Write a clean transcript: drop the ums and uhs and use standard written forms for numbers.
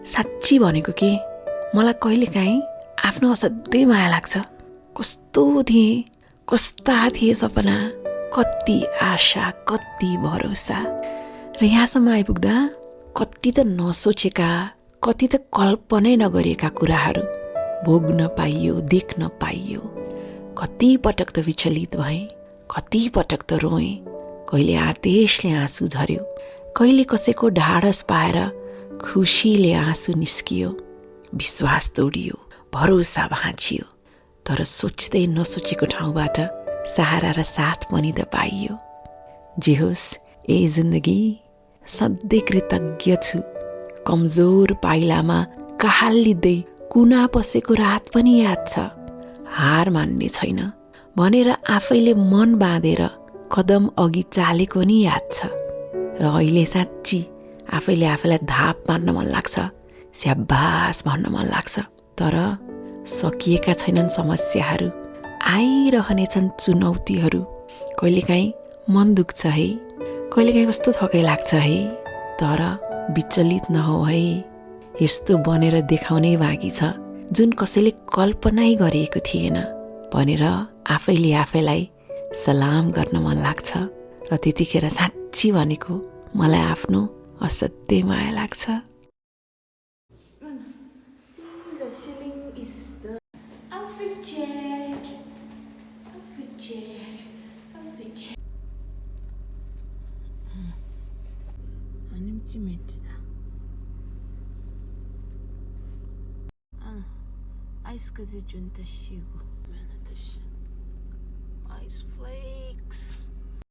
साँच्ची भनेको के मलाई कहिलेकाहीँ आफ्नो असाध्यै माया लाग्छ। कस्तो थिएँ, कस्ता थिए सपना, कति आशा, कति भरोसा, र यहाँसम्म आइपुग्दा कति त नसोचेका, कति त कल्पनै नगरिएका कुराहरू भोग्न पाइयो, देख्न पाइयो। कति पटक त विचलित भएँ, कति पटक त रोएँ, कहिले आदेशले आँसु झर्यो, कहिले कसैको ढाडस पाएर खुसीले आँसु निस्कियो, विश्वास तोडियो, भरोसा भाँचियो। तर सोच्दै नसोचेको ठाउँबाट सहारा र साथ पनि त पाइयो। जे होस्, ए जिन्दगी सधैँ कृतज्ञ छु। कमजोर पाइलामा कहालिँदै कुना पसेको रात पनि याद छ। हार मान्ने छैन भनेर आफैले मन बाँधेर कदम अघि चालेको नि याद छ। र अहिले साँच्ची आफैले आफैलाई धाप मार्न मन लाग्छ, स्याबास भन्न मन लाग्छ। तर सकिएका छैनन् समस्याहरू, आइरहनेछन् चुनौतीहरू। कहिलेकाहीँ मन दुख्छ है, कहिलेकाहीँ कस्तो थकै लाग्छ है। तर विचलित नहो है, यस्तो बनेर देखाउनै बाँकी छ जुन कसैले कल्पनै गरिएको थिएन भनेर आफैले आफैलाई सलाम गर्न मन लाग्छ। र त्यतिखेर साँच्ची भनेको मलाई आफ्नो असाध्यै माया लाग्छ। 아이스 그대 준 다시고, 아이스 플레이크스.